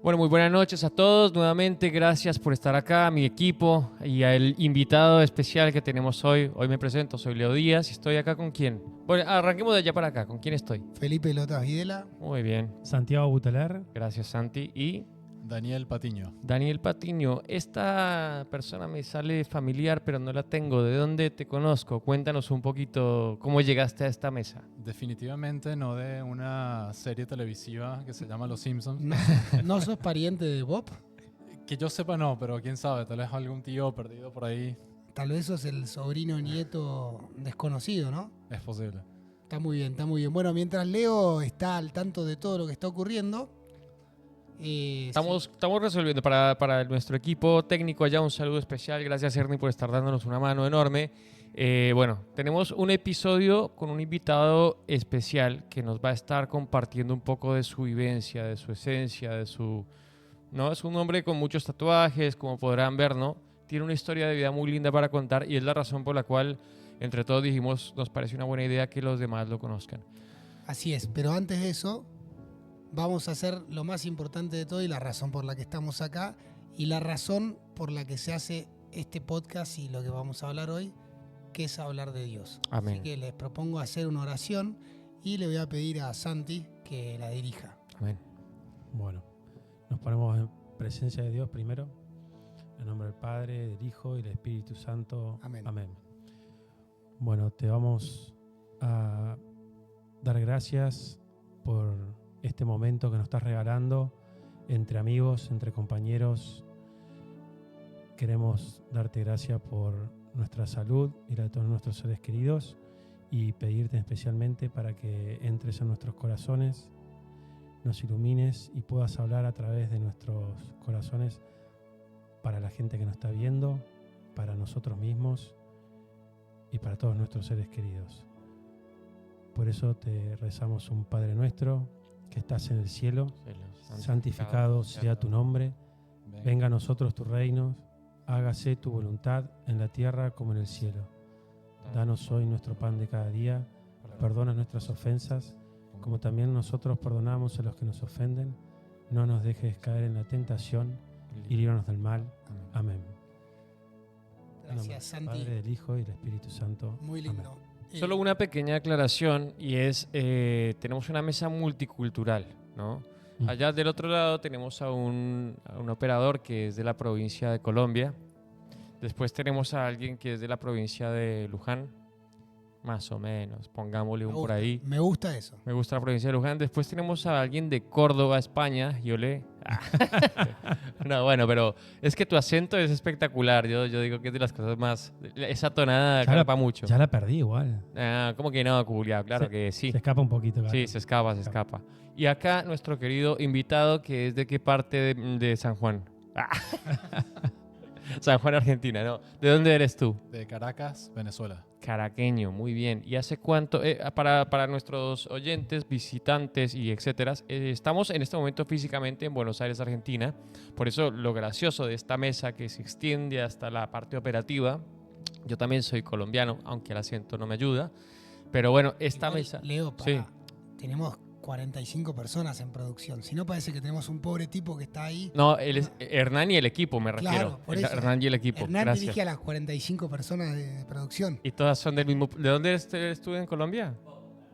Bueno, muy buenas noches a todos. Nuevamente, gracias por estar acá, a mi equipo y al invitado especial que tenemos hoy. Hoy me presento, soy Leo Díaz y estoy acá con quién. Bueno, arranquemos de allá para acá. ¿Con quién estoy? Felipe Lotas Videla. Muy bien. Santiago Buteler. Gracias, Santi. Y Daniel Patiño. Daniel Patiño. Esta persona me sale familiar, pero no la tengo. ¿De dónde te conozco? Cuéntanos un poquito cómo llegaste a esta mesa. Definitivamente no de una serie televisiva que se llama Los Simpsons. ¿No sos pariente de Bob? Que yo sepa no, pero quién sabe, tal vez algún tío perdido por ahí. Tal vez sos el sobrino nieto desconocido, ¿no? Es posible. Está muy bien, está muy bien. Bueno, mientras Leo está al tanto de todo lo que está ocurriendo... Estamos resolviendo para nuestro equipo técnico allá un saludo especial. Gracias, Ernie, por estar dándonos una mano enorme. Bueno, tenemos un episodio con un invitado especial que nos va a estar compartiendo un poco de su vivencia, de su esencia, de su... ¿no? Es un hombre con muchos tatuajes, como podrán ver, ¿no? Tiene una historia de vida muy linda para contar y es la razón por la cual, entre todos, dijimos, nos parece una buena idea que los demás lo conozcan. Así es, pero antes de eso, vamos a hacer lo más importante de todo y la razón por la que estamos acá y la razón por la que se hace este podcast y lo que vamos a hablar hoy, que es hablar de Dios. Amén. Así que les propongo hacer una oración y le voy a pedir a Santi que la dirija. Amén. Bueno, nos ponemos en presencia de Dios primero. En nombre del Padre, del Hijo y del Espíritu Santo. Amén. Amén. Bueno, te vamos a dar gracias por este momento que nos estás regalando entre amigos, entre compañeros. Queremos darte gracias por nuestra salud y la de todos nuestros seres queridos y pedirte especialmente para que entres en nuestros corazones, nos ilumines y puedas hablar a través de nuestros corazones para la gente que nos está viendo, para nosotros mismos y para todos nuestros seres queridos. Por eso te rezamos un Padre nuestro que estás en el cielo, santificado sea tu nombre, venga a nosotros tu reino, hágase tu voluntad en la tierra como en el cielo. Danos hoy nuestro pan de cada día, perdona nuestras ofensas, como también nosotros perdonamos a los que nos ofenden. No nos dejes caer en la tentación y líbranos del mal. Amén. Gracias, Santi. Padre, del Hijo y del Espíritu Santo. Muy lindo. Amén. Solo una pequeña aclaración y es, tenemos una mesa multicultural, ¿no? Allá del otro lado tenemos a un operador que es de la provincia de Colombia. Después tenemos a alguien que es de la provincia de Luján, más o menos, pongámosle un por ahí. Me gusta eso. Me gusta la provincia de Luján. Después tenemos a alguien de Córdoba, España. Yo le... No, bueno, pero es que tu acento es espectacular. Yo digo que es de las cosas más... Esa tonada escapa mucho. Ya la perdí igual. ¿Cómo que no, culiao? Claro que sí. Se escapa un poquito. Sí, se escapa. Y acá nuestro querido invitado, que es de qué parte de San Juan. San Juan, Argentina, ¿no? ¿De dónde eres tú? De Caracas, Venezuela. Caraqueño, muy bien. ¿Y hace cuánto? Para nuestros oyentes, visitantes y etcétera, estamos en este momento físicamente en Buenos Aires, Argentina. Por eso lo gracioso de esta mesa que se extiende hasta la parte operativa. Yo también soy colombiano, aunque el acento no me ayuda. Pero bueno, esta Igual, mesa... Leo, Sí. Tenemos 45 personas en producción. Si no, parece que tenemos un pobre tipo que está ahí. No, él es Hernán y el equipo, me refiero. Claro, por eso. Hernán y el equipo. Hernán Gracias. dirige a las 45 personas de producción. Y todas son del mismo... ¿De dónde eres tú en Colombia?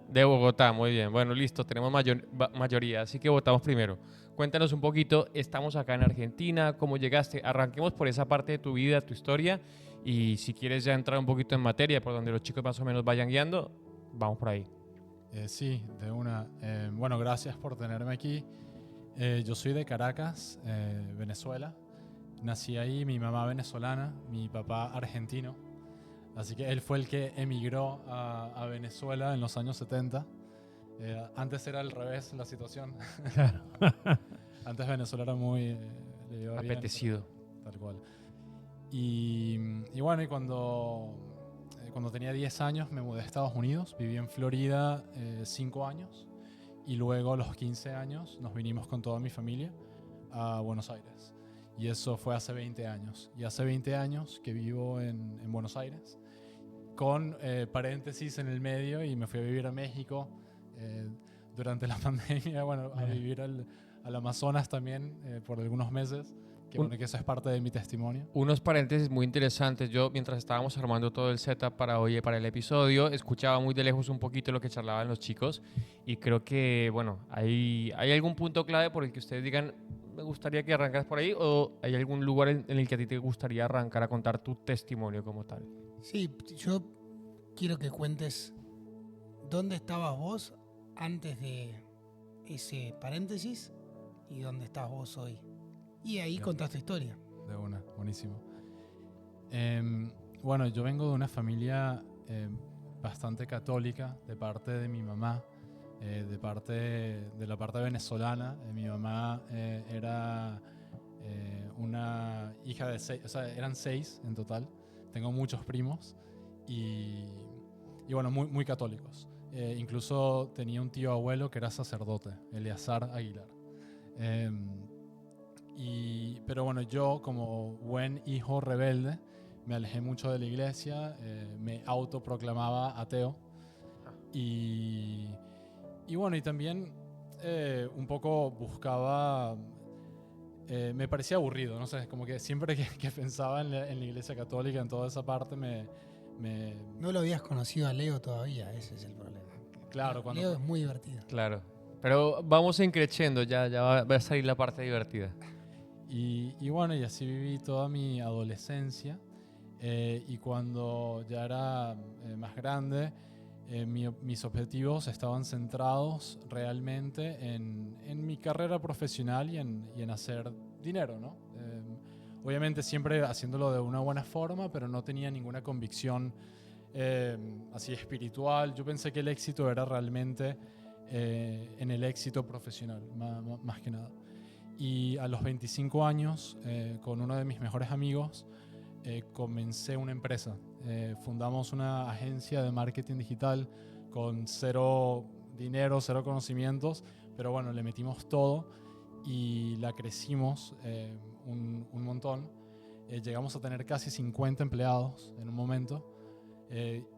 De Bogotá, muy bien. Bueno, listo, tenemos mayoría, así que votamos primero. Cuéntanos un poquito, estamos acá en Argentina, ¿cómo llegaste? Arranquemos por esa parte de tu vida, tu historia, y si quieres ya entrar un poquito en materia, por donde los chicos más o menos vayan guiando, vamos por ahí. Sí, de una. Bueno, gracias por tenerme aquí. Yo soy de Caracas, Venezuela. Nací ahí, mi mamá venezolana, mi papá argentino. Así que él fue el que emigró a Venezuela en los años 70. Antes era al revés la situación. Claro. Antes Venezuela era muy... le iba bien, Apetecido. tal cual. Y bueno, y cuando tenía 10 años me mudé a Estados Unidos. Viví en Florida 5 años. Y luego a los 15 años nos vinimos con toda mi familia a Buenos Aires. Y eso fue hace 20 años. Y hace 20 años que vivo en Buenos Aires. Con paréntesis en el medio, y me fui a vivir a México durante la pandemia, bueno, a vivir al Amazonas también por algunos meses, que bueno, que eso es parte de mi testimonio. Unos paréntesis muy interesantes. Yo, mientras estábamos armando todo el setup para hoy, para el episodio, escuchaba muy de lejos un poquito lo que charlaban los chicos y creo que, bueno, hay algún punto clave por el que ustedes digan, me gustaría que arrancaras por ahí, o hay algún lugar en el que a ti te gustaría arrancar a contar tu testimonio como tal. Sí, yo quiero que cuentes dónde estabas vos antes de ese paréntesis y dónde estás vos hoy. Y ahí contás tu historia. De una, buenísimo. Bueno, yo vengo de una familia bastante católica de parte de mi mamá, de la parte venezolana. Mi mamá era una hija de 6, o sea, eran 6 en total. Tengo muchos primos y bueno, muy, muy católicos. Incluso tenía un tío abuelo que era sacerdote, Eleazar Aguilar. Pero bueno, yo como buen hijo rebelde me alejé mucho de la iglesia, me autoproclamaba ateo y bueno, y también un poco buscaba, me parecía aburrido, no sé, como que siempre que pensaba en la iglesia católica, en toda esa parte, No lo habías conocido a Leo todavía, ese es el problema. Claro, cuando... Leo es muy divertido. Claro. Pero vamos increciendo, ya va a salir la parte divertida. Y bueno, y así viví toda mi adolescencia. Y cuando ya era más grande, mis objetivos estaban centrados realmente en mi carrera profesional y en hacer dinero, ¿no? Obviamente siempre haciéndolo de una buena forma, pero no tenía ninguna convicción así espiritual. Yo pensé que el éxito era realmente en el éxito profesional, más que nada. Y a los 25 años, con uno de mis mejores amigos, comencé una empresa. Fundamos una agencia de marketing digital con 0 dinero, 0 conocimientos, pero bueno, le metimos todo y la crecimos un montón. Llegamos a tener casi 50 empleados en un momento.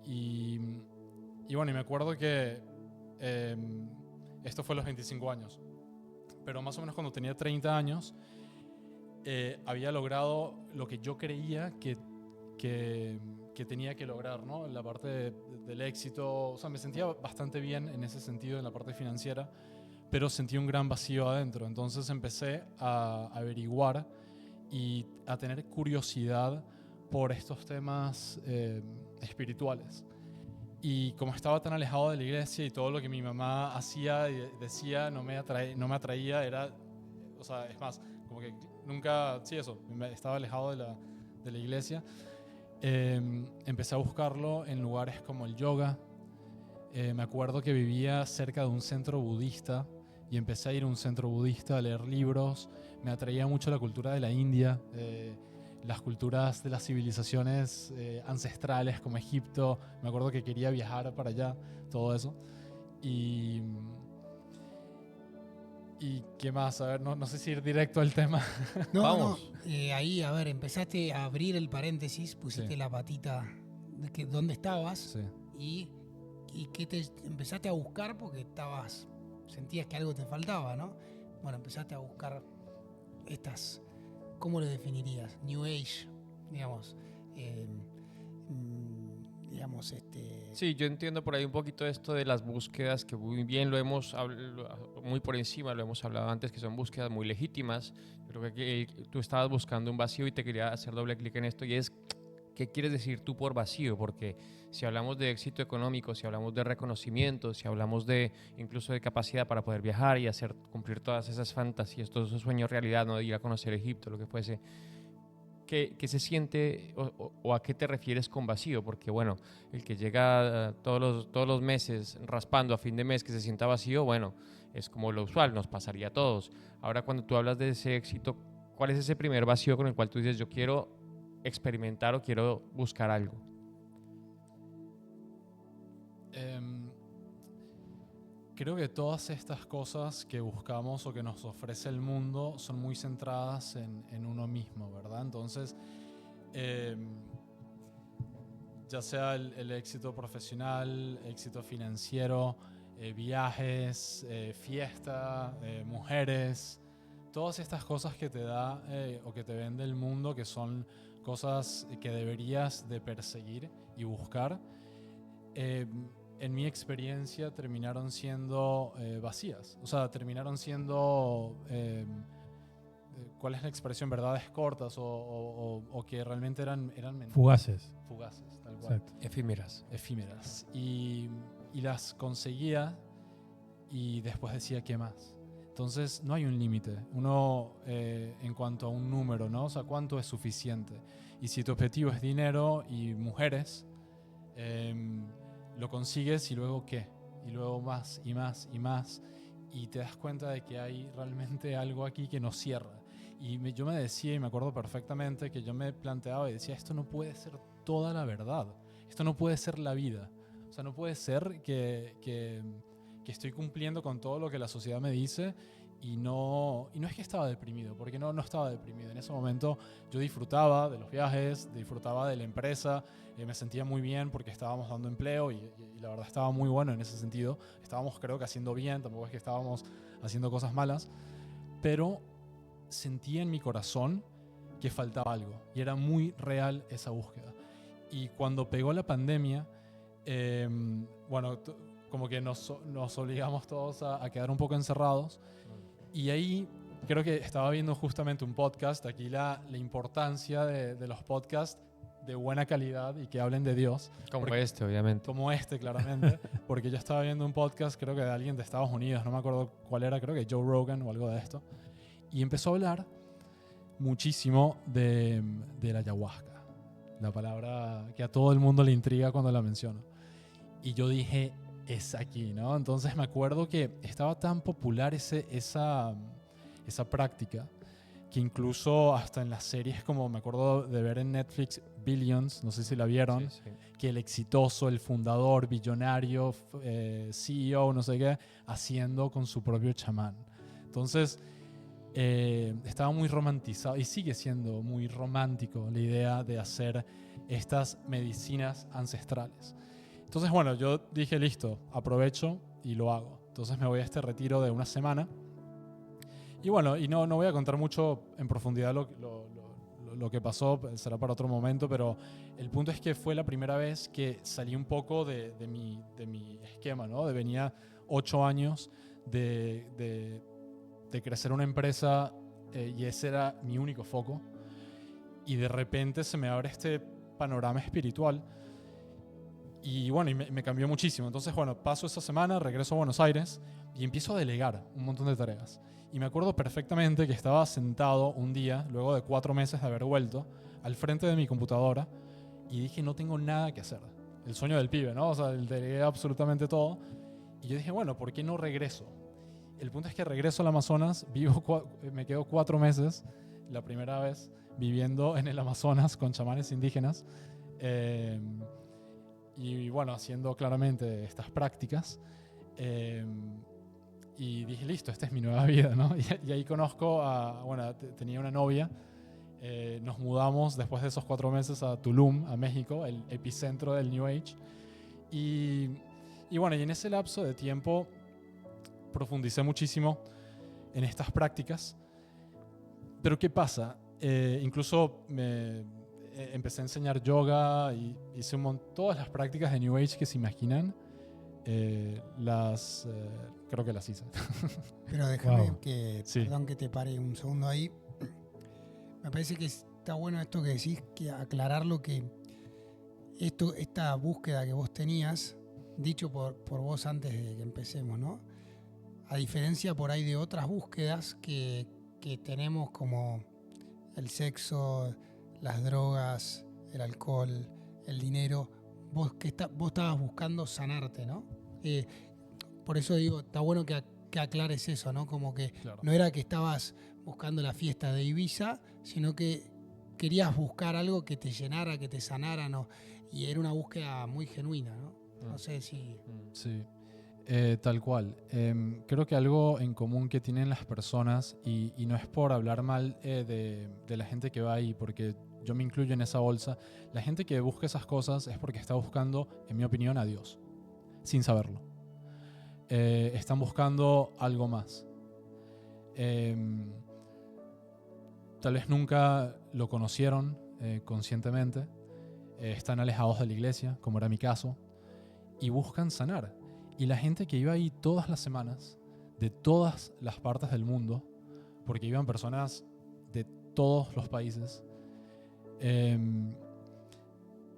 Y bueno, y me acuerdo que esto fue a los 25 años. Pero más o menos cuando tenía 30 años, había logrado lo que yo creía que tenía que lograr, ¿no? En la parte del éxito. O sea, me sentía bastante bien en ese sentido, en la parte financiera, pero sentí un gran vacío adentro. Entonces empecé a averiguar y a tener curiosidad por estos temas espirituales. Y como estaba tan alejado de la iglesia y todo lo que mi mamá hacía y decía no me atraía, era, o sea, es más, como que nunca, sí, eso, estaba alejado de la iglesia. Empecé a buscarlo en lugares como el yoga. Me acuerdo que vivía cerca de un centro budista y empecé a ir a un centro budista a leer libros. Me atraía mucho la cultura de la India, las culturas de las civilizaciones ancestrales como Egipto. Me acuerdo que quería viajar para allá, todo eso. Y qué más, a ver, no sé si ir directo al tema. No, Vamos. no. Ahí, a ver, empezaste a abrir el paréntesis, pusiste la patita de dónde estabas Sí. y que empezaste a buscar porque sentías que algo te faltaba, ¿no? Bueno, empezaste a buscar estas, ¿cómo lo definirías? New Age, digamos. Sí, yo entiendo por ahí un poquito esto de las búsquedas, que muy bien lo hemos muy por encima, lo hemos hablado antes, que son búsquedas muy legítimas. Yo creo que tú estabas buscando un vacío y te quería hacer doble clic en esto, y es, ¿qué quieres decir tú por vacío? Porque si hablamos de éxito económico, si hablamos de reconocimiento, si hablamos de incluso de capacidad para poder viajar y cumplir todas esas fantasías, todos esos sueños realidad, ¿no? De ir a conocer Egipto, lo que fuese, ¿qué se siente o a qué te refieres con vacío? Porque bueno, el que llega todos los meses raspando a fin de mes que se sienta vacío, bueno, es como lo usual, nos pasaría a todos. Ahora, cuando tú hablas de ese éxito, ¿cuál es ese primer vacío con el cual tú dices, yo quiero experimentar o quiero buscar algo? Creo que todas estas cosas que buscamos o que nos ofrece el mundo son muy centradas en uno mismo, ¿verdad? Entonces, ya sea el éxito profesional, éxito financiero, viajes, fiesta, mujeres, todas estas cosas que te da o que te vende el mundo, que son cosas que deberías de perseguir y buscar, en mi experiencia terminaron siendo vacías. O sea, terminaron siendo, ¿cuál es la expresión? Verdades cortas o que realmente eran mentiras. Fugaces. Fugaces, tal cual. Exacto. Efímeras. Y las conseguía y después decía, ¿qué más? Entonces, no hay un límite. Uno, en cuanto a un número, ¿no? O sea, ¿cuánto es suficiente? Y si tu objetivo es dinero y mujeres, lo consigues y luego ¿qué? Y luego más y más y más. Y te das cuenta de que hay realmente algo aquí que no cierra. Y yo me decía, y me acuerdo perfectamente, que yo me planteaba y decía, esto no puede ser toda la verdad. Esto no puede ser la vida. O sea, no puede ser que estoy cumpliendo con todo lo que la sociedad me dice y no es que estaba deprimido, porque no estaba deprimido. En ese momento yo disfrutaba de los viajes, disfrutaba de la empresa, me sentía muy bien porque estábamos dando empleo y la verdad estaba muy bueno en ese sentido. Estábamos, creo que, haciendo bien, tampoco es que estábamos haciendo cosas malas, pero sentía en mi corazón que faltaba algo y era muy real esa búsqueda. Y cuando pegó la pandemia, bueno, como que nos obligamos todos a quedar un poco encerrados. Y ahí creo que estaba viendo justamente un podcast, aquí la importancia de los podcasts de buena calidad y que hablen de Dios. Como este, obviamente. Como este, claramente. Porque yo estaba viendo un podcast, creo que de alguien de Estados Unidos, no me acuerdo cuál era, creo que Joe Rogan o algo de esto. Y empezó a hablar muchísimo de la ayahuasca. La palabra que a todo el mundo le intriga cuando la menciono. Y yo dije, es aquí, ¿no? Entonces me acuerdo que estaba tan popular esa práctica que incluso hasta en las series, como me acuerdo de ver en Netflix Billions, no sé si la vieron, Sí. que el exitoso, el fundador, billonario, CEO, no sé qué, haciendo con su propio chamán. Entonces estaba muy romantizado y sigue siendo muy romántico la idea de hacer estas medicinas ancestrales. Entonces, bueno, yo dije, listo, aprovecho y lo hago. Entonces me voy a este retiro de una semana. Y bueno, y no voy a contar mucho en profundidad lo que pasó, será para otro momento, pero el punto es que fue la primera vez que salí un poco de mi esquema, ¿no? Venía 8 años de crecer una empresa y ese era mi único foco. Y de repente se me abre este panorama espiritual. Y bueno, y me cambió muchísimo. Entonces, bueno, paso esa semana, regreso a Buenos Aires y empiezo a delegar un montón de tareas. Y me acuerdo perfectamente que estaba sentado un día, luego de 4 meses de haber vuelto, al frente de mi computadora y dije, no tengo nada que hacer. El sueño del pibe, ¿no? O sea, delegué absolutamente todo. Y yo dije, bueno, ¿por qué no regreso? El punto es que regreso al Amazonas, me quedo 4 meses, la primera vez, viviendo en el Amazonas con chamanes indígenas. Y bueno, haciendo claramente estas prácticas. Y dije, listo, esta es mi nueva vida, ¿no? Y ahí conozco bueno, tenía una novia. Nos mudamos después de esos 4 meses a Tulum, a México, el epicentro del New Age. Y bueno, y en ese lapso de tiempo profundicé muchísimo en estas prácticas. Pero ¿qué pasa? Incluso empecé a enseñar yoga y hice todas las prácticas de New Age que se imaginan. Creo que las hice. Pero déjame Wow. Sí. perdón que te pare un segundo ahí. Me parece que está bueno esto que decís, que aclarar lo que esta búsqueda que vos tenías, dicho por vos antes de que empecemos, ¿no? A diferencia por ahí de otras búsquedas que tenemos, como el sexo, las drogas, el alcohol, el dinero, vos estabas buscando sanarte, ¿no? Por eso digo, está bueno que aclares eso, ¿no? Como que Claro. no era que estabas buscando la fiesta de Ibiza, sino que querías buscar algo que te llenara, que te sanara, ¿no? Y era una búsqueda muy genuina, ¿no? No sé si... Sí, tal cual. Creo que algo en común que tienen las personas, y no es por hablar mal de la gente que va ahí, porque yo me incluyo en esa bolsa, la gente que busca esas cosas es porque está buscando, en mi opinión, a Dios, sin saberlo. están buscando algo más. Tal vez nunca lo conocieron conscientemente, están alejados de la iglesia, como era mi caso, y buscan sanar. Y la gente que iba ahí todas las semanas, de todas las partes del mundo, porque iban personas de todos los países,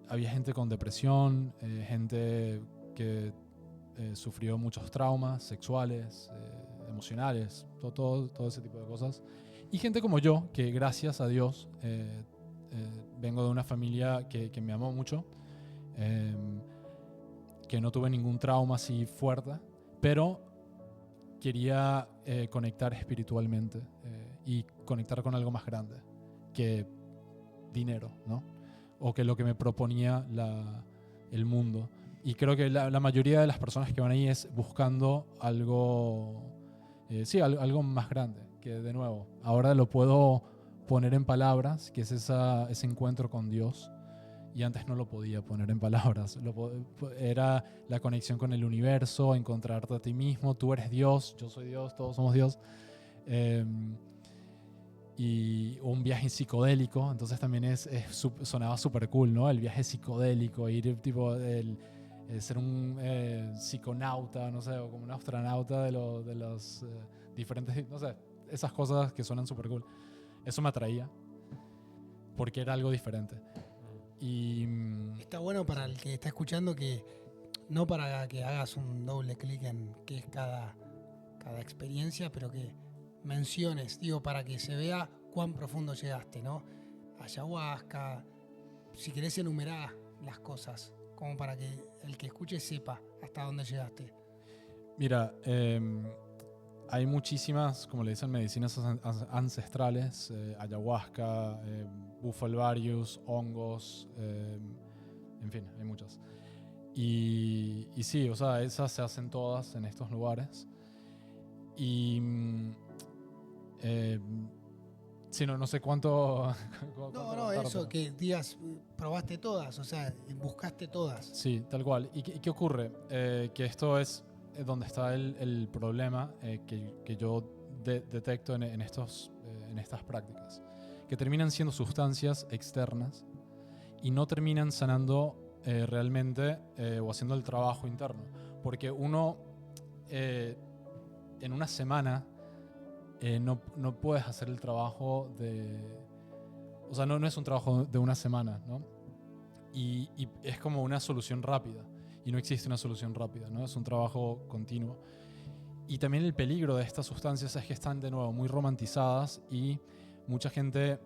había gente con depresión, gente que sufrió muchos traumas sexuales, emocionales, todo ese tipo de cosas. Y gente como yo, que gracias a Dios vengo de una familia que me amó mucho, que no tuve ningún trauma así fuerte, pero quería conectar espiritualmente y conectar con algo más grande que dinero, ¿no? O que lo que me proponía el mundo. Y creo que la mayoría de las personas que van ahí es buscando algo, algo más grande, que de nuevo, ahora lo puedo poner en palabras, que es ese encuentro con Dios, y antes no lo podía poner en palabras. Era la conexión con el universo, encontrarte a ti mismo, tú eres Dios, yo soy Dios, todos somos Dios. Y un viaje psicodélico, entonces también sonaba súper cool, ¿no? El viaje psicodélico, ir tipo ser un psiconauta, no sé, o como un astronauta de los diferentes, no sé, esas cosas que suenan súper cool. Eso me atraía, porque era algo diferente. Y está bueno para el que está escuchando, que no para que hagas un doble clic en qué es cada experiencia, pero que menciones, digo, para que se vea cuán profundo llegaste, ¿no? Ayahuasca, si querés enumerar las cosas, como para que el que escuche sepa hasta dónde llegaste. Mira, hay muchísimas, como le dicen, medicinas ancestrales, ayahuasca, bufalvarius, hongos, en fin, hay muchas. Y sí, o sea, esas se hacen todas en estos lugares. Y sí, no sé cuánto... No, eso, que digas, probaste todas, o sea, buscaste todas. Sí, tal cual. ¿Y qué ocurre? Que esto es donde está el problema que yo detecto en estas prácticas, que terminan siendo sustancias externas y no terminan sanando realmente o haciendo el trabajo interno. Porque uno en una semana no puedes hacer el trabajo o sea, no es un trabajo de una semana, ¿no? Y es como una solución rápida. Y no existe una solución rápida, ¿no? Es un trabajo continuo. Y también el peligro de estas sustancias es que están, de nuevo, muy romantizadas y mucha gente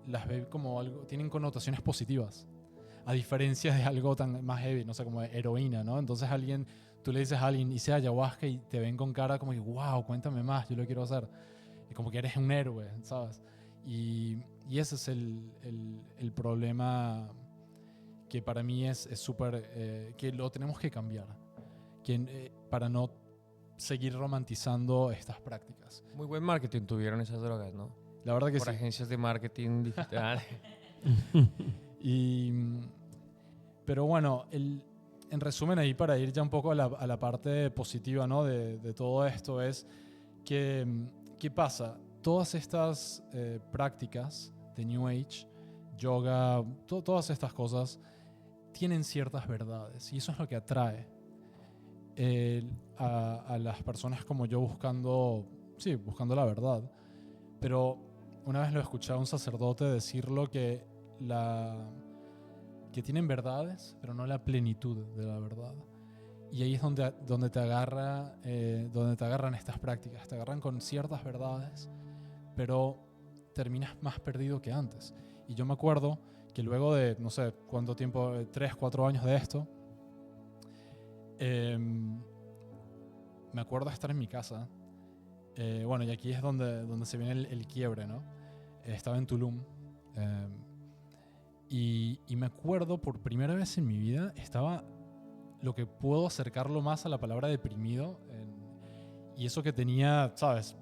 las ve como algo, tienen connotaciones positivas, a diferencia de algo tan más heavy, no sé, como heroína, ¿no? Entonces tú le dices a alguien, hice ayahuasca, y te ven con cara como que, wow, cuéntame más, yo lo quiero hacer. Y como que eres un héroe, ¿sabes? Y ese es el problema que para mí es súper, que lo tenemos que cambiar, para no seguir romantizando estas prácticas. Muy buen marketing tuvieron esas drogas, ¿no? La verdad que por sí. Agencias de marketing digital. Pero bueno, en resumen, ahí para ir ya un poco a la parte positiva, ¿no? de todo esto, es que, ¿qué pasa? Todas estas prácticas de New Age, yoga, todas estas cosas tienen ciertas verdades, y eso es lo que atrae a las personas como yo buscando la verdad. Pero una vez lo escuché a un sacerdote decirlo, que tienen verdades, pero no la plenitud de la verdad. Y ahí es donde te agarran estas prácticas. Te agarran con ciertas verdades, pero terminas más perdido que antes. Y yo me acuerdo que luego de, no sé cuánto tiempo, 3, 4 años de esto, me acuerdo de estar en mi casa. Bueno, y aquí es donde se viene el quiebre, ¿no? Estaba en Tulum. Y me acuerdo, por primera vez en mi vida, estaba lo que puedo acercarlo más a la palabra deprimido. Y eso que tenía, ¿sabes?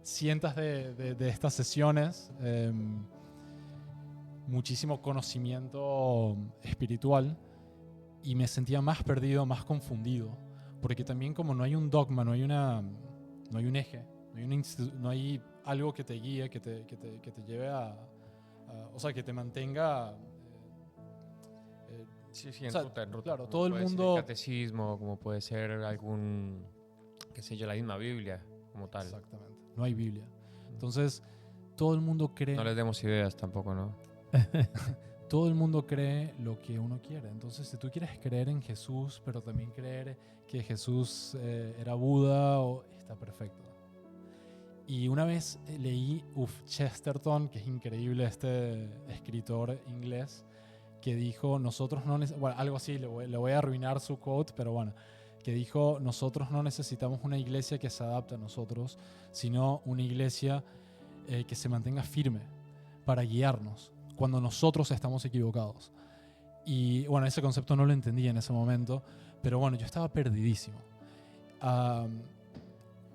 Cientos de estas sesiones, muchísimo conocimiento espiritual, y me sentía más perdido, más confundido, porque también como no hay un dogma, no hay un eje, no hay algo que te guíe, que te lleve o sea, que te mantenga... Sí, o sea, en ruta. claro, Como todo el puede ser mundo... el catecismo, como puede ser algún, qué sé yo, la misma Biblia, como tal. Exactamente, no hay Biblia. Entonces, todo el mundo cree... No les demos ideas tampoco, ¿no? Todo el mundo cree lo que uno quiere. Entonces, si tú quieres creer en Jesús, pero también creer que Jesús era Buda, está perfecto. Y una vez leí Chesterton, que es increíble, este escritor inglés, que dijo, nosotros no bueno, algo así, le voy a arruinar su quote, pero bueno, que dijo, nosotros no necesitamos una iglesia que se adapte a nosotros, sino una iglesia que se mantenga firme para guiarnos cuando nosotros estamos equivocados. Y bueno, ese concepto no lo entendí en ese momento, pero bueno, yo estaba perdidísimo.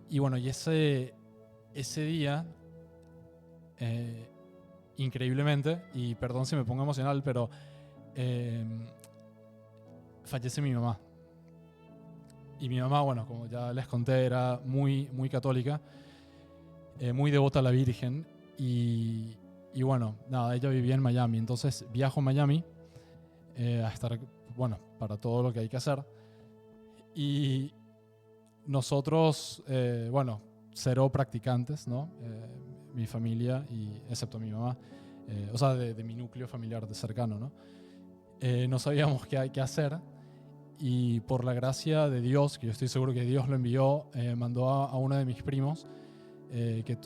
Y bueno, y ese día, increíblemente, y perdón si me pongo emocional, pero fallece mi mamá. Y mi mamá, bueno, como ya les conté, era muy, muy católica, muy devota a la Virgen. Y bueno, nada, ella vivía en Miami. Entonces viajo a Miami a estar, bueno, para todo lo que hay que hacer. Y nosotros, bueno, 0 practicantes, ¿no? Mi familia, excepto mi mamá, o sea, de mi núcleo familiar de cercano, ¿no? No sabíamos qué hacer. Y por la gracia de Dios, que yo estoy seguro que Dios lo envió, mandó a uno de mis primos que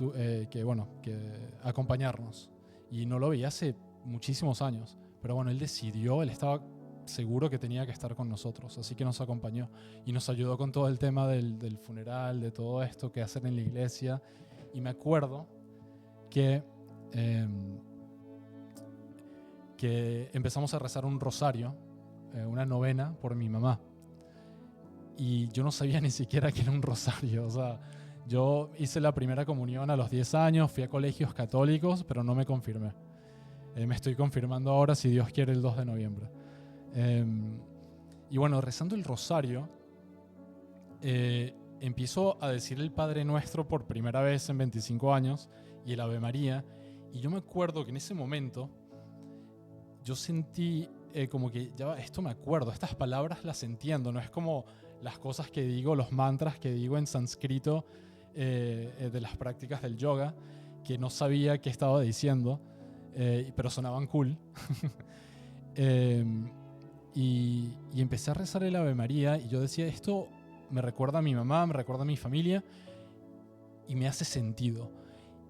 acompañarnos. Y no lo veía hace muchísimos años. Pero bueno, él estaba seguro que tenía que estar con nosotros. Así que nos acompañó y nos ayudó con todo el tema del funeral, de todo esto que hacer en la iglesia. Y me acuerdo que empezamos a rezar un rosario, una novena por mi mamá. Y yo no sabía ni siquiera que era un rosario. O sea, yo hice la primera comunión a los 10 años, fui a colegios católicos, pero no me confirmé. Me estoy confirmando ahora, si Dios quiere, el 2 de noviembre. Y bueno, rezando el rosario, empiezo a decir el Padre Nuestro por primera vez en 25 años y el Ave María. Y yo me acuerdo que en ese momento yo sentí como que ya esto me acuerdo, estas palabras las entiendo, no es como las cosas que digo, los mantras que digo en sánscrito de las prácticas del yoga, que no sabía qué estaba diciendo, pero sonaban cool. Y empecé a rezar el Ave María y yo decía, esto me recuerda a mi mamá, me recuerda a mi familia y me hace sentido.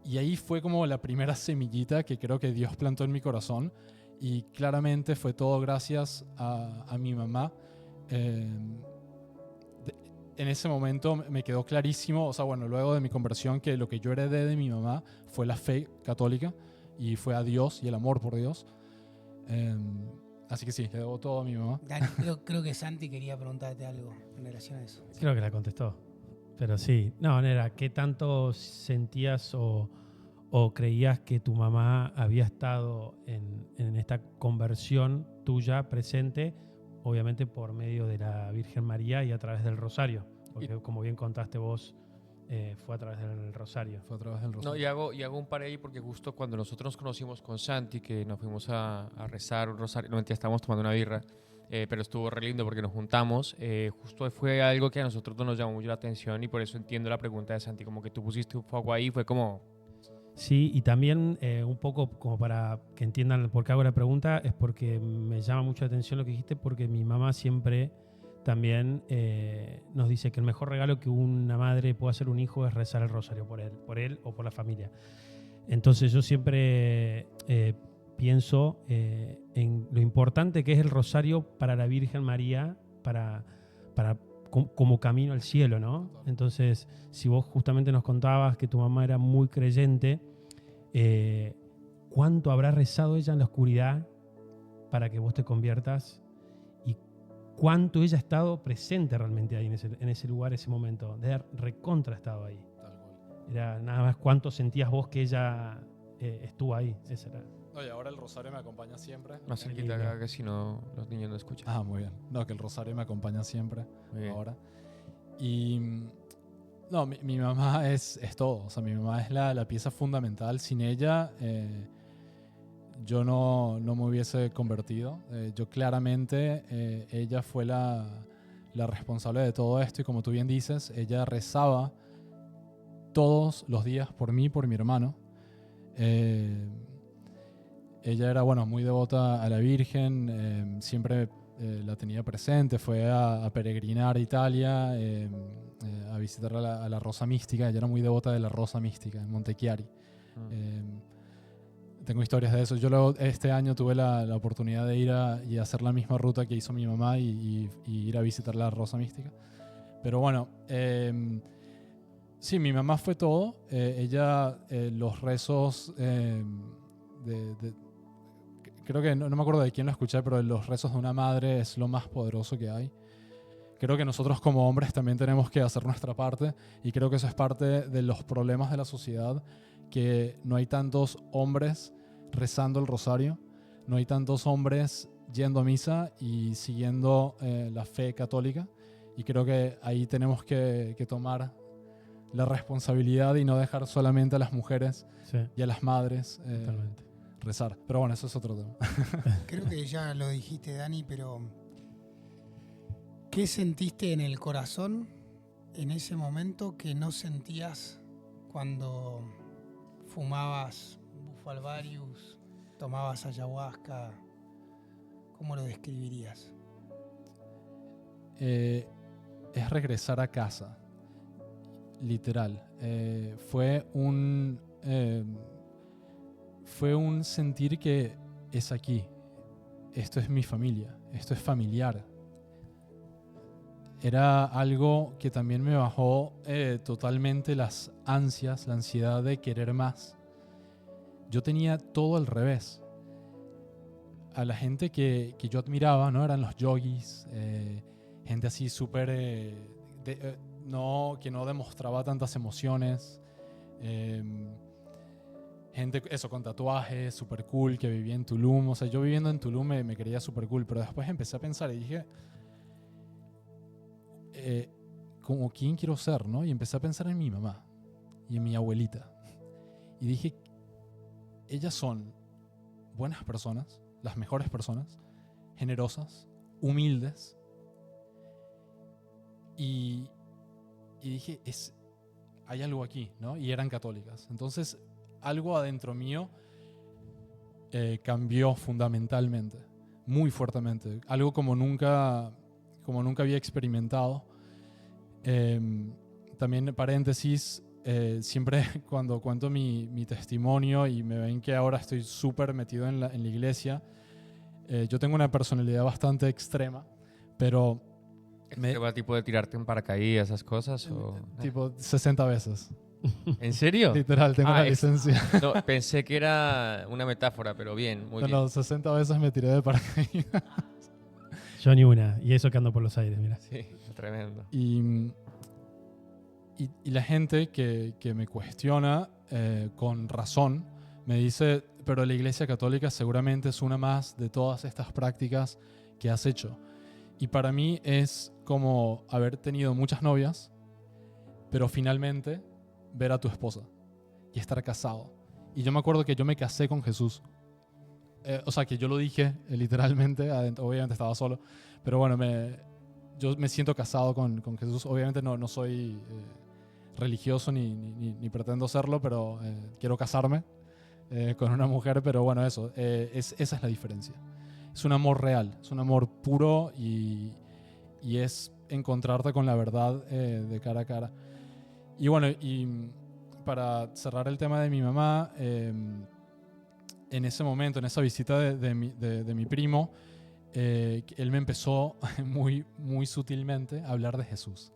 Y ahí fue como la primera semillita que creo que Dios plantó en mi corazón. Y claramente fue todo gracias a mi mamá. En ese momento me quedó clarísimo, o sea, bueno, luego de mi conversión, que lo que yo heredé de mi mamá fue la fe católica y fue a Dios y el amor por Dios. Así que sí, le debo todo a mi mamá. Dani, creo que Santi quería preguntarte algo en relación a eso. Creo que la contestó. Pero sí, no, Nera, ¿qué tanto sentías o creías que tu mamá había estado en esta conversión tuya presente, obviamente por medio de la Virgen María y a través del Rosario? Porque como bien contaste vos, fue a través del Rosario. Fue a través del rosario. No, y hago un par ahí porque justo cuando nosotros nos conocimos con Santi, que nos fuimos a rezar un rosario, no mentira, estábamos tomando una birra, pero estuvo re lindo porque nos juntamos, justo fue algo que a nosotros nos llamó mucho la atención y por eso entiendo la pregunta de Santi, como que tú pusiste un foco ahí, fue como... Sí, y también un poco como para que entiendan por qué hago la pregunta, es porque me llama mucho la atención lo que dijiste, porque mi mamá siempre también nos dice que el mejor regalo que una madre puede hacer a un hijo es rezar el rosario por él o por la familia. Entonces yo siempre pienso en lo importante que es el rosario para la Virgen María, para como camino al cielo, ¿no? Entonces, si vos justamente nos contabas que tu mamá era muy creyente, ¿cuánto habrá rezado ella en la oscuridad para que vos te conviertas? Y cuánto ella ha estado presente realmente ahí en ese lugar, ese momento, de haber recontra estado ahí. Tal cual. Era nada más cuánto sentías vos que ella estuvo ahí. Esa era. No, y ahora el rosario me acompaña siempre. Más cerquita acá, que si no los niños no escuchan. Muy bien. No, que el rosario me acompaña siempre Muy bien. ahora. Y no, mi mamá es todo. O sea, mi mamá es la pieza fundamental. Sin ella, yo no me hubiese convertido. Yo claramente, ella fue la responsable de todo esto. Y como tú bien dices, ella rezaba todos los días por mí, por mi hermano. Ella era, bueno, muy devota a la Virgen, siempre la tenía presente, fue a peregrinar a Italia, a visitar a la Rosa Mística. Ella era muy devota de la Rosa Mística en Montechiari. Tengo historias de eso. Yo luego, este año tuve la oportunidad de ir y hacer la misma ruta que hizo mi mamá y ir a visitar la Rosa Mística. Pero bueno, sí, mi mamá fue todo. Ella, los rezos creo que no me acuerdo de quién lo escuché, pero los rezos de una madre es lo más poderoso que hay. Creo que nosotros como hombres también tenemos que hacer nuestra parte, y creo que eso es parte de los problemas de la sociedad, que no hay tantos hombres rezando el rosario, no hay tantos hombres yendo a misa y siguiendo la fe católica, y creo que ahí tenemos que tomar la responsabilidad y no dejar solamente a las mujeres y a las madres rezar. Pero bueno, eso es otro tema. Creo que ya lo dijiste, Dani, pero ¿qué sentiste en el corazón en ese momento que no sentías cuando fumabas Bufalvarius, tomabas ayahuasca? ¿Cómo lo describirías? Es regresar a casa, literal. Fue un sentir que es aquí, esto es mi familia, esto es familiar. Era algo que también me bajó totalmente las ansias, la ansiedad de querer más. Yo tenía todo al revés. A la gente que yo admiraba, ¿no? Eran los yogis, gente así súper, que no demostraba tantas emociones, gente eso, con tatuajes, súper cool, que vivía en Tulum. O sea, yo viviendo en Tulum me creía súper cool, pero después empecé a pensar y dije, como quién quiero ser, ¿no? Y empecé a pensar en mi mamá y en mi abuelita. Y dije, ellas son buenas personas, las mejores personas, generosas, humildes. Y dije, hay algo aquí, ¿no? Y eran católicas. Entonces, algo adentro mío cambió fundamentalmente, muy fuertemente. Algo como nunca había experimentado. También, paréntesis, siempre cuando cuento mi testimonio y me ven que ahora estoy súper metido en la iglesia, yo tengo una personalidad bastante extrema, pero... ¿Extrema tipo de tirarte en paracaídas, esas cosas? O... Tipo 60 veces. ¿En serio? Literal, tengo la licencia. No, pensé que era una metáfora, pero bien, muy bien. No, 60 veces me tiré de paracaídas. Yo ni una, y eso que ando por los aires, mira. Sí, tremendo. Y la gente que me cuestiona con razón me dice, pero la Iglesia Católica seguramente es una más de todas estas prácticas que has hecho. Y para mí es como haber tenido muchas novias, pero finalmente ver a tu esposa y estar casado. Y yo me acuerdo que yo me casé con Jesús. O sea, que yo lo dije literalmente, obviamente estaba solo, pero bueno, yo me siento casado con Jesús. Obviamente no soy religioso ni pretendo serlo, pero quiero casarme con una mujer, pero bueno, eso, esa es la diferencia. Es un amor real, es un amor puro y es encontrarte con la verdad de cara a cara. Y bueno, y para cerrar el tema de mi mamá, en ese momento, en esa visita de mi primo, él me empezó muy, muy sutilmente a hablar de Jesús.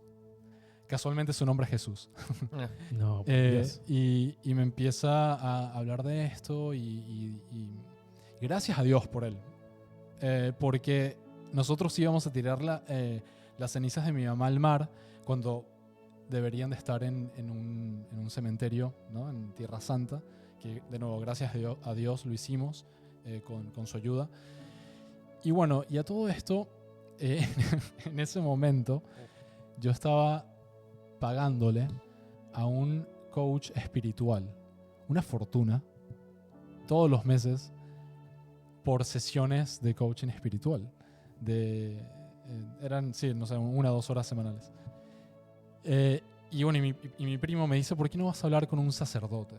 Casualmente su nombre es Jesús. No, y me empieza a hablar de esto y gracias a Dios por él. Porque nosotros íbamos a tirar las cenizas de mi mamá al mar cuando deberían de estar en un cementerio, ¿no? En Tierra Santa, que de nuevo gracias a Dios lo hicimos con su ayuda. Y bueno, y a todo esto, en ese momento yo estaba pagándole a un coach espiritual una fortuna todos los meses por sesiones de coaching espiritual. Eran, sí, no sé, 1 o 2 horas semanales. Y bueno, y mi primo me dice, ¿por qué no vas a hablar con un sacerdote?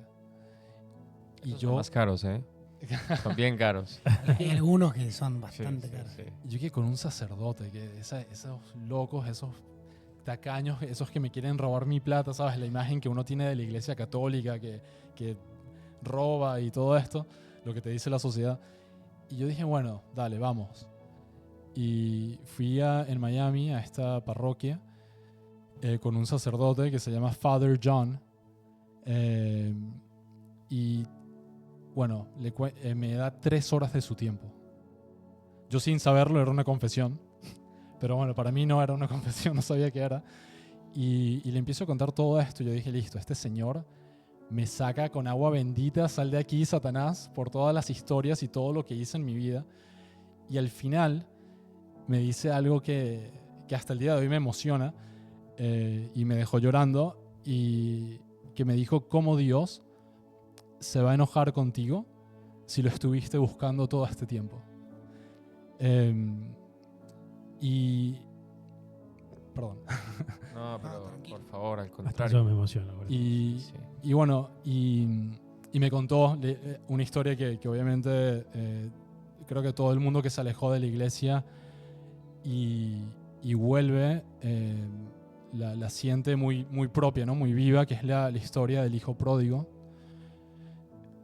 Y Esos yo... son más caros, ¿eh? Son bien caros. Hay algunos que son bastante Sí, caros. sí. Yo que con un sacerdote, que esos locos, esos tacaños, esos que me quieren robar mi plata, ¿sabes? La imagen que uno tiene de la iglesia católica, que roba y todo esto, lo que te dice la sociedad. Y yo dije, bueno, dale, vamos. Y fui en Miami a esta parroquia con un sacerdote que se llama Father John. Y bueno, me da 3 horas de su tiempo. Yo sin saberlo era una confesión. Pero bueno, para mí no era una confesión, no sabía qué era. Y le empiezo a contar todo esto. Yo dije, listo, este señor me saca con agua bendita, sal de aquí, Satanás, por todas las historias y todo lo que hice en mi vida. Y al final me dice algo que hasta el día de hoy me emociona y me dejó llorando, y que me dijo cómo Dios se va a enojar contigo si lo estuviste buscando todo este tiempo. Y... Perdón. No, pero tranquilo. por favor, al Hasta contrario. yo me emociono. boludo. Y, Sí. y bueno, y me contó una historia que obviamente creo que todo el mundo que se alejó de la iglesia y vuelve la siente muy, muy propia, ¿no? Muy viva, que es la historia del hijo pródigo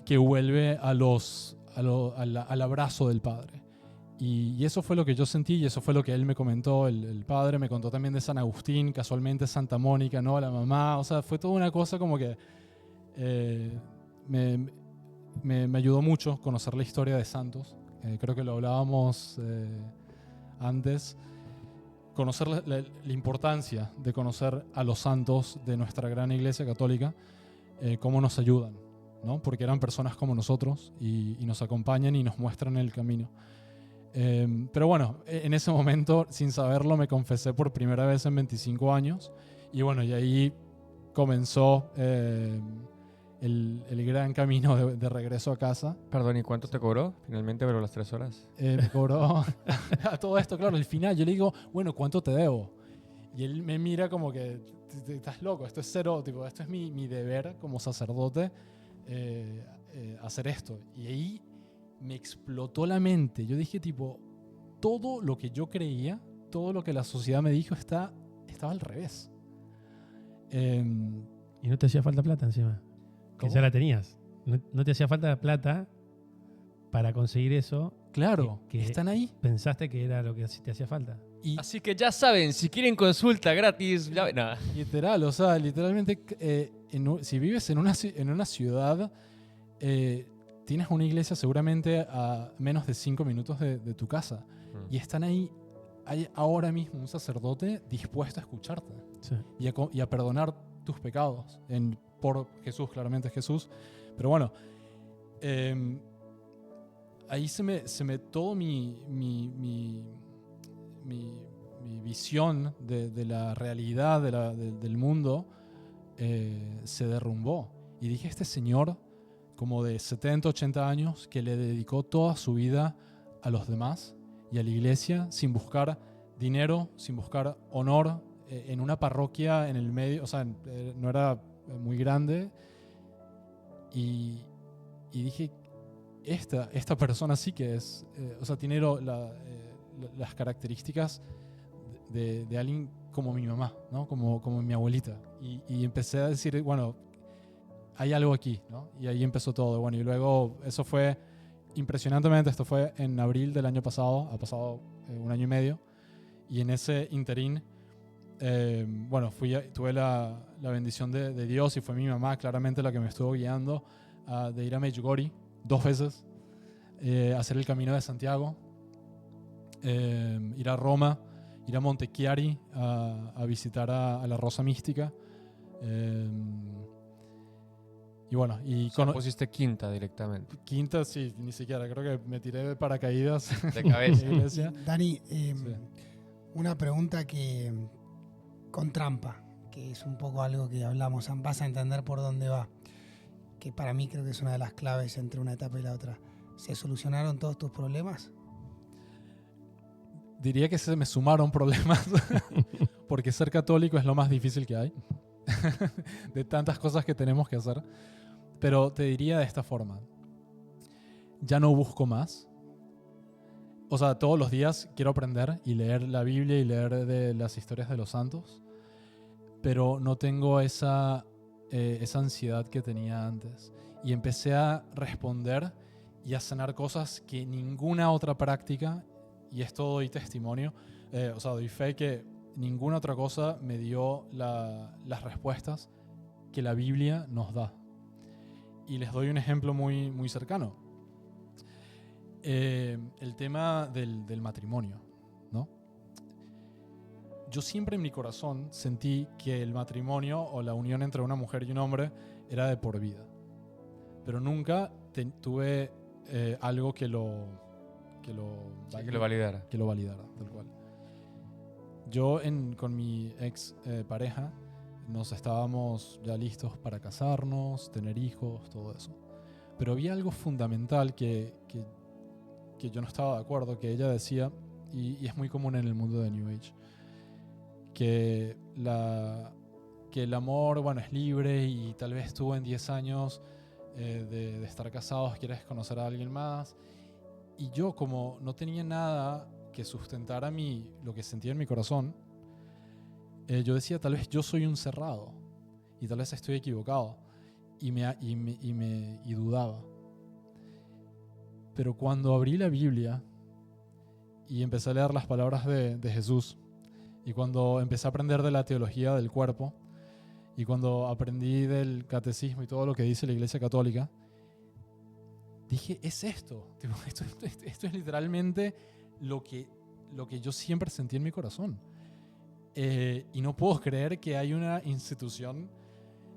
que vuelve al abrazo del padre. Y eso fue lo que yo sentí, y eso fue lo que él me comentó, el padre. Me contó también de San Agustín, casualmente Santa Mónica, ¿no? La mamá. O sea, fue toda una cosa como que me ayudó mucho conocer la historia de santos. Creo que lo hablábamos antes. Conocer la importancia de conocer a los santos de nuestra gran iglesia católica, cómo nos ayudan, ¿no? Porque eran personas como nosotros y nos acompañan y nos muestran el camino. Pero bueno, en ese momento, sin saberlo, me confesé por primera vez en 25 años. Y bueno, y ahí comenzó el gran camino de regreso a casa. Perdón, ¿y cuánto te cobró finalmente pero las 3 horas? Me cobró a todo esto, claro, al final yo le digo, bueno, ¿cuánto te debo? Y él me mira como que, estás loco, esto es cero, tipo, esto es mi deber como sacerdote, hacer esto. Y ahí me explotó la mente. Yo dije, tipo, todo lo que yo creía, todo lo que la sociedad me dijo estaba al revés. Y no te hacía falta plata encima. Que ¿Cómo? ya la tenías. No te hacía falta plata para conseguir eso. Claro, que están ahí. Pensaste que era lo que te hacía falta. Y Así que ya saben, si quieren consulta gratis, nada. literal, o sea, literalmente, si vives en una ciudad, tienes una iglesia seguramente a menos de 5 minutos de tu casa. Y están ahí, hay ahora mismo un sacerdote dispuesto a escucharte Sí. y a perdonar tus pecados por Jesús, claramente es Jesús. Pero bueno, ahí se me todo mi visión de la realidad del mundo se derrumbó. Y dije, este señor como de 70, 80 años que le dedicó toda su vida a los demás y a la iglesia sin buscar dinero, sin buscar honor, en una parroquia en el medio, o sea, no era muy grande. Y dije, esta persona sí que es, o sea, tiene las características de alguien como mi mamá, ¿no? Como mi abuelita. Y empecé a decir, bueno, hay algo aquí, ¿no? Y ahí empezó todo. Bueno, y luego eso fue impresionantemente, esto fue en abril del año pasado, ha pasado 1 año y medio, y en ese interín, bueno, tuve la bendición de Dios, y fue mi mamá claramente la que me estuvo guiando, de ir a Medjugorje 2 veces, hacer el Camino de Santiago, ir a Roma, ir a Montechiari a visitar a la Rosa Mística. Y bueno, Pusiste quinta directamente. quinta, sí, ni siquiera, creo que me tiré de paracaídas De cabeza. en la iglesia. Dani, Sí. una pregunta con trampa. que es un poco algo que hablamos, vas a entender por dónde va, que para mí creo que es una de las claves entre una etapa y la otra. ¿Se solucionaron todos tus problemas? Diría que se me sumaron problemas, porque ser católico es lo más difícil que hay, de tantas cosas que tenemos que hacer. Pero te diría de esta forma: ya no busco más. O sea, todos los días quiero aprender y leer la Biblia y leer de las historias de los santos, pero no tengo esa ansiedad que tenía antes. Y empecé a responder y a sanar cosas que ninguna otra práctica, y esto doy testimonio, doy fe que ninguna otra cosa me dio las respuestas que la Biblia nos da. Y les doy un ejemplo muy, muy cercano. El tema del matrimonio, ¿no? Yo siempre en mi corazón sentí que el matrimonio o la unión entre una mujer y un hombre era de por vida. Pero nunca tuve algo que lo validara. Que lo validara, tal cual. Yo con mi ex pareja nos estábamos ya listos para casarnos, tener hijos, todo eso. Pero había algo fundamental que yo no estaba de acuerdo, que ella decía, y es muy común en el mundo de New Age, que el amor, bueno, es libre y tal vez tú en 10 años de estar casados quieres conocer a alguien más. Y yo, como no tenía nada que sustentara lo que sentía en mi corazón, yo decía, tal vez yo soy un cerrado y tal vez estoy equivocado, y dudaba. Pero cuando abrí la Biblia y empecé a leer las palabras de Jesús, y cuando empecé a aprender de la teología del cuerpo, y cuando aprendí del catecismo y todo lo que dice la Iglesia Católica, dije, es esto. Esto es literalmente lo que yo siempre sentí en mi corazón. Y no puedo creer que hay una institución,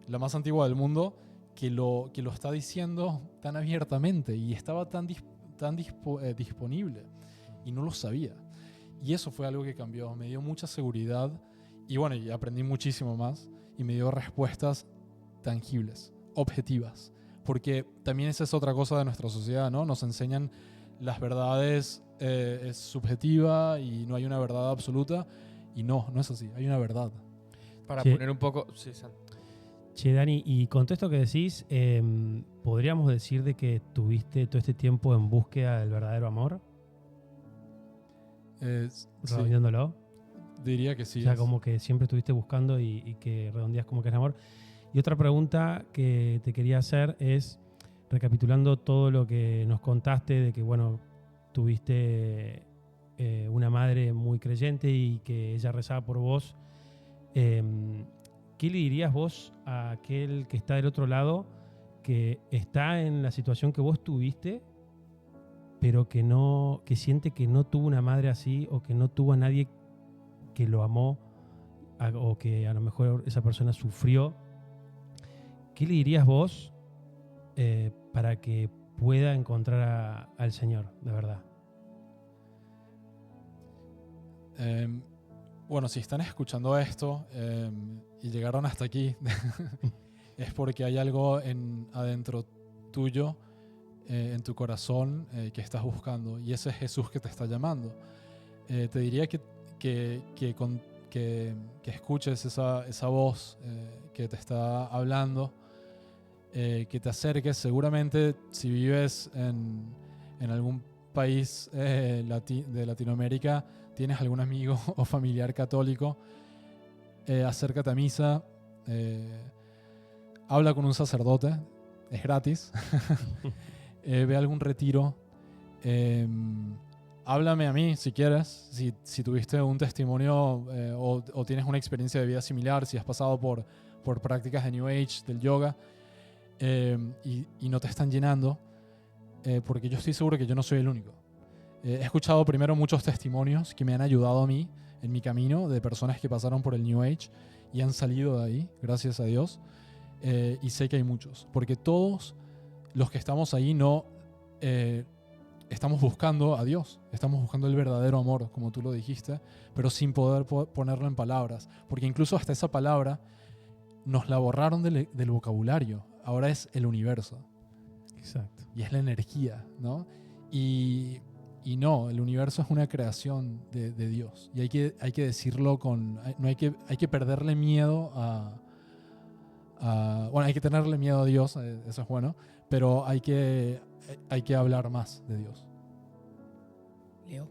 la más antigua del mundo, que lo está diciendo tan abiertamente y estaba tan disponible, y no lo sabía. Y eso fue algo que cambió, me dio mucha seguridad, y bueno, y aprendí muchísimo más, y me dio respuestas tangibles, objetivas, porque también esa es otra cosa de nuestra sociedad, ¿no? Nos enseñan las verdades, es subjetiva y no hay una verdad absoluta, y no es así, hay una verdad. Para poner un poco... Sí, Che, Dani, y con todo esto que decís, ¿podríamos decir de que tuviste todo este tiempo en búsqueda del verdadero amor? Redondeándolo. Sí, diría que sí. O sea, como que siempre estuviste buscando y que redondeas como que es el amor. Y otra pregunta que te quería hacer es, recapitulando todo lo que nos contaste, de que, bueno, tuviste una madre muy creyente y que ella rezaba por vos, ¿qué le dirías vos a aquel que está del otro lado, que está en la situación que vos tuviste, pero que siente que no tuvo una madre así, o que no tuvo a nadie que lo amó, o que a lo mejor esa persona sufrió? ¿Qué le dirías vos para que pueda encontrar al Señor, de verdad? Bueno, si están escuchando esto y llegaron hasta aquí, es porque hay algo adentro tuyo, en tu corazón, que estás buscando, y ese es Jesús que te está llamando. Te diría que escuches esa voz que te está hablando, que te acerques. Seguramente si vives en algún país de Latinoamérica, tienes algún amigo o familiar católico, acércate a misa, habla con un sacerdote, es gratis. Ve a algún retiro, háblame a mí si quieres, si tuviste un testimonio o tienes una experiencia de vida similar, si has pasado por prácticas de New Age, del yoga, y no te están llenando, porque yo estoy seguro que yo no soy el único. He escuchado primero muchos testimonios que me han ayudado a mí en mi camino, de personas que pasaron por el New Age y han salido de ahí, gracias a Dios, y sé que hay muchos, porque todos los que estamos ahí no estamos buscando a Dios, estamos buscando el verdadero amor, como tú lo dijiste, pero sin poder ponerlo en palabras, porque incluso hasta esa palabra nos la borraron del vocabulario, ahora es el universo. Exacto. Y es la energía, ¿no? Y no, el universo es una creación de Dios. Y hay que decirlo no hay que perderle miedo bueno, hay que tenerle miedo a Dios, eso es bueno, pero hay que hablar más de Dios. Leo.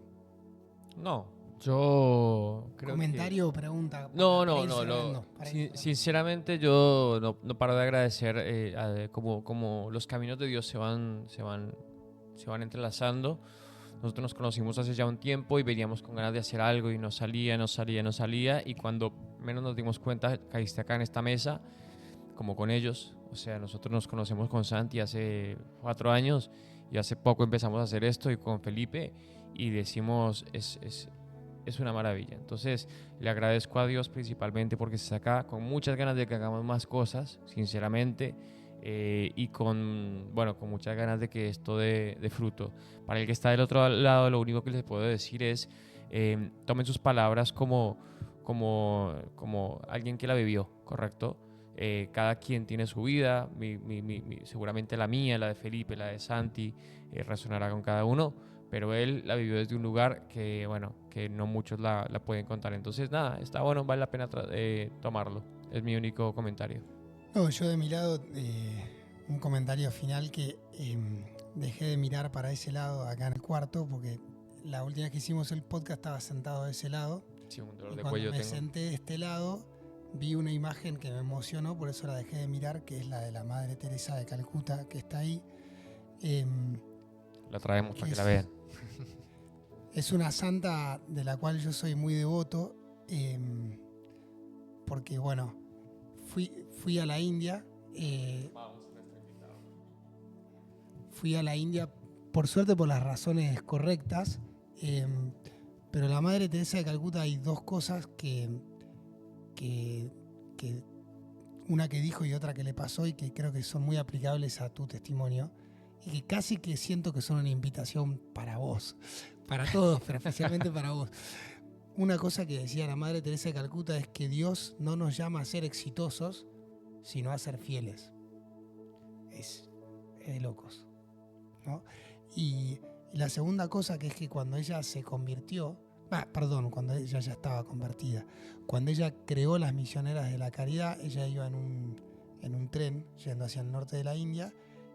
No, yo creo ¿Comentario o pregunta? No, Para ir cerrando, no. para ir cerrando. Sinceramente yo no paro de agradecer como los caminos de Dios se van entrelazando. Nosotros nos conocimos hace ya un tiempo y veníamos con ganas de hacer algo y no salía. Y cuando menos nos dimos cuenta, caíste acá en esta mesa, como con ellos. O sea, nosotros nos conocemos con Santi hace 4 años y hace poco empezamos a hacer esto y con Felipe y decimos, es una maravilla. Entonces, le agradezco a Dios principalmente porque está acá con muchas ganas de que hagamos más cosas, sinceramente. Y con muchas ganas de que esto dé fruto. Para el que está del otro lado, lo único que les puedo decir es tomen sus palabras como alguien que la vivió, ¿correcto? Cada quien tiene su vida, seguramente la mía, la de Felipe, la de Santi, resonará con cada uno, pero él la vivió desde un lugar que no muchos la pueden contar. Entonces nada, está bueno, vale la pena tomarlo. Es mi único comentario. No, yo de mi lado, un comentario final que dejé de mirar para ese lado acá en el cuarto, porque la última vez que hicimos el podcast estaba sentado de ese lado. Sí, un dolor Y de cuando cuello me tengo. senté de este lado, vi una imagen que me emocionó, por eso la dejé de mirar, que es la de la Madre Teresa de Calcuta, que está ahí. La traemos para que la es- vean. Es una santa de la cual yo soy muy devoto, porque bueno, fui a la India. Fui a la India, por suerte, por las razones correctas. Pero la Madre Teresa de Calcuta hay 2 cosas que una que dijo y otra que le pasó y que creo que son muy aplicables a tu testimonio y que casi que siento que son una invitación para vos, para todos, pero especialmente para vos. Una cosa que decía la Madre Teresa de Calcuta es que Dios no nos llama a ser exitosos, sino a ser fieles. Es de locos, ¿no? Y la segunda cosa, que es que cuando ella se convirtió, cuando ella ya estaba convertida, cuando ella creó las Misioneras de la Caridad, ella iba en un tren yendo hacia el norte de la India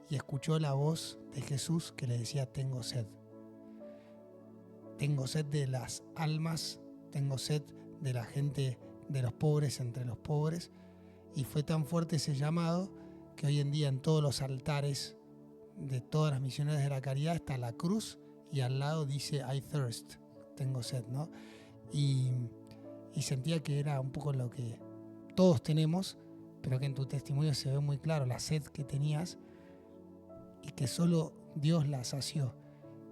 y escuchó la voz de Jesús que le decía: tengo sed. Tengo sed de las almas, tengo sed de la gente, de los pobres entre los pobres. Y fue tan fuerte ese llamado que hoy en día en todos los altares de todas las Misioneras de la Caridad está la cruz y al lado dice I thirst, tengo sed, ¿no? Y sentía que era un poco lo que todos tenemos, pero que en tu testimonio se ve muy claro la sed que tenías y que solo Dios la sació.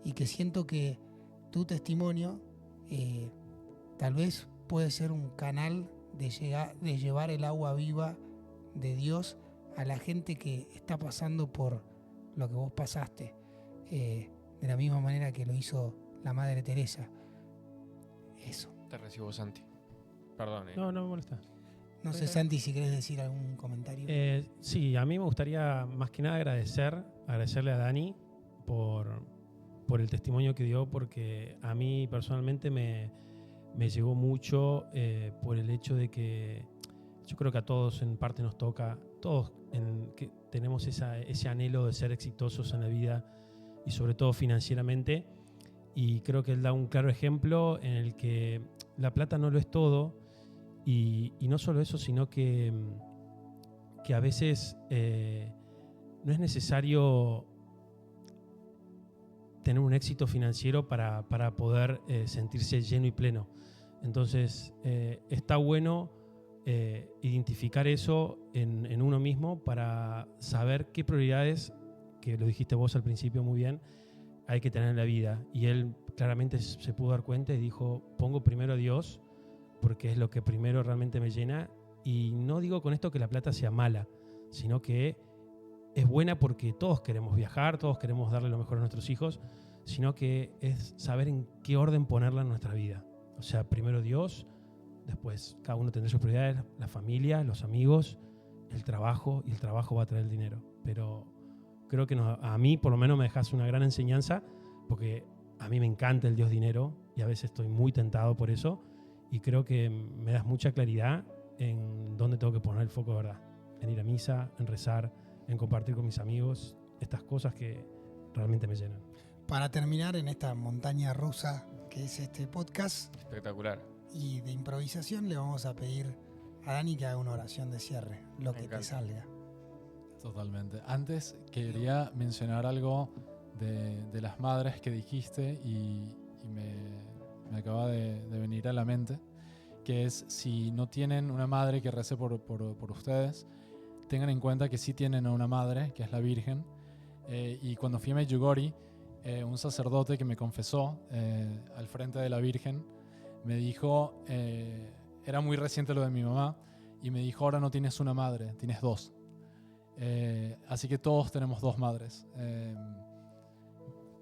Y que siento que tu testimonio tal vez puede ser un canal de llevar el agua viva de Dios a la gente que está pasando por lo que vos pasaste, de la misma manera que lo hizo la Madre Teresa. Eso. Te recibo, Santi. Perdón. No me molesta. No sé, Santi, si querés decir algún comentario. Sí, a mí me gustaría más que nada agradecerle a Dani por el testimonio que dio, porque a mí personalmente me llegó mucho por el hecho de que yo creo que a todos en parte nos toca, todos que tenemos ese anhelo de ser exitosos en la vida y sobre todo financieramente, y creo que él da un claro ejemplo en el que la plata no lo es todo, y no solo eso, sino que a veces no es necesario tener un éxito financiero para poder sentirse lleno y pleno. Entonces está bueno identificar eso en uno mismo para saber qué prioridades, que lo dijiste vos al principio muy bien, hay que tener en la vida. Y él claramente se pudo dar cuenta y dijo: pongo primero a Dios porque es lo que primero realmente me llena. Y no digo con esto que la plata sea mala, sino que es buena porque todos queremos viajar, todos queremos darle lo mejor a nuestros hijos, sino que es saber en qué orden ponerla en nuestra vida. O sea, primero Dios, después cada uno tendrá sus prioridades, la familia, los amigos, el trabajo, y el trabajo va a traer el dinero. Pero creo que a mí por lo menos me dejas una gran enseñanza, porque a mí me encanta el Dios dinero y a veces estoy muy tentado por eso, y creo que me das mucha claridad en dónde tengo que poner el foco de verdad, en ir a misa, en rezar, en compartir con mis amigos, estas cosas que realmente me llenan. Para terminar en esta montaña rusa que es este podcast Espectacular. y de improvisación, le vamos a pedir a Dani que haga una oración de cierre, lo que te salga. Totalmente. Antes quería mencionar algo de las madres que dijiste y me acaba de venir a la mente, que es, si no tienen una madre que rece por ustedes, tengan en cuenta que sí tienen a una madre, que es la Virgen. Y cuando fui a Medjugorje, un sacerdote que me confesó al frente de la Virgen me dijo, era muy reciente lo de mi mamá, y me dijo, ahora no tienes una madre, tienes dos. Así que todos tenemos dos madres.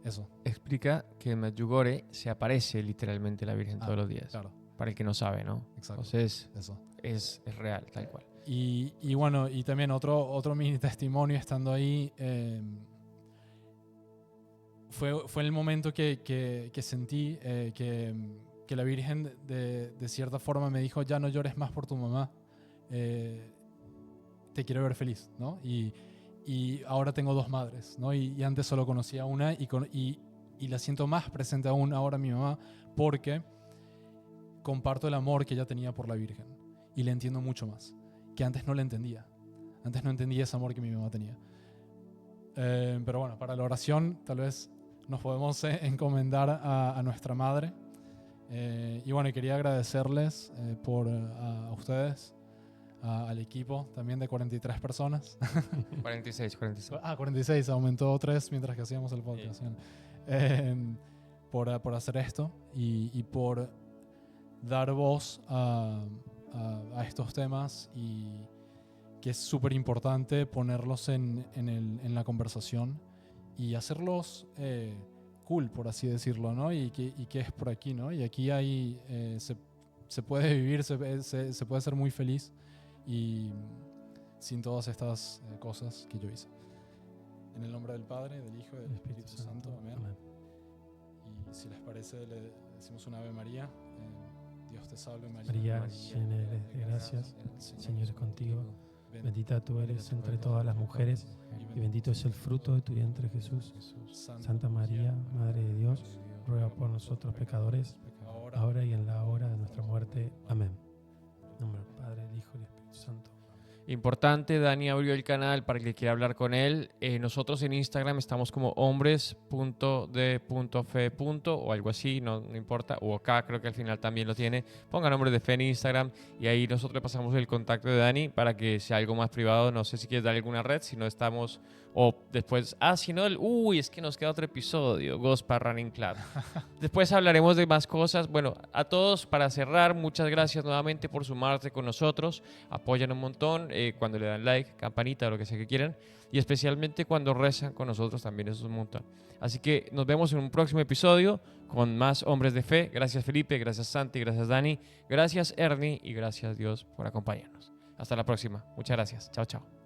Eso. Explica que en Medjugorje se aparece literalmente la Virgen todos los días. Claro. Para el que no sabe, ¿no? Exacto. Entonces, Eso. es real, tal cual. Y bueno, y también otro mini testimonio estando ahí. Fue el momento que sentí que la Virgen de cierta forma me dijo, ya no llores más por tu mamá, te quiero ver feliz, ¿no? Y ahora tengo dos madres, ¿no? Y antes solo conocía una y la siento más presente aún ahora mi mamá, porque comparto el amor que ella tenía por la Virgen y le entiendo mucho más, que antes no le entendía. Antes no entendía ese amor que mi mamá tenía. Pero bueno, para la oración tal vez nos podemos encomendar a nuestra madre. Y bueno, quería agradecerles a ustedes, al equipo también de 43 personas. 46. 46, aumentó 3 mientras que hacíamos el podcast. Sí. Por hacer esto y por dar voz a estos temas, y que es súper importante ponerlos en la conversación y hacerlos cool, por así decirlo, ¿no? Y que es por aquí, ¿no? Y aquí hay, se puede vivir, se puede ser muy feliz y sin todas estas cosas que yo hice. En el nombre del Padre, del Hijo y del Espíritu Santo. Amén. Y si les parece, le decimos una Ave María. Dios te salve, María, llena eres de gracias, el Señor es contigo. Bendita tú eres entre todas las mujeres, y bendito es el fruto de tu vientre, Jesús. Santa María, Madre de Dios, ruega por nosotros pecadores, ahora y en la hora de nuestra muerte. Amén. En nombre del Padre, del Hijo y del Espíritu Santo. Importante, Dani abrió el canal para el que quiera hablar con él. Nosotros en Instagram estamos como hombres.de.fe. o algo así, no importa. O acá creo que al final también lo tiene. Pongan Hombres de Fe en Instagram y ahí nosotros le pasamos el contacto de Dani para que sea algo más privado. No sé si quieres dar alguna red, si no estamos... O después, si no, es que nos queda otro episodio, Gospa Running Club. Después hablaremos de más cosas. Bueno, a todos, para cerrar, muchas gracias nuevamente por sumarse con nosotros. Apoyan un montón cuando le dan like, campanita o lo que sea que quieran. Y especialmente cuando rezan con nosotros también, eso es un montón. Así que nos vemos en un próximo episodio con más Hombres de Fe. Gracias Felipe, gracias Santi, gracias Dani, gracias Ernie y gracias Dios por acompañarnos. Hasta la próxima. Muchas gracias. Chao, chao.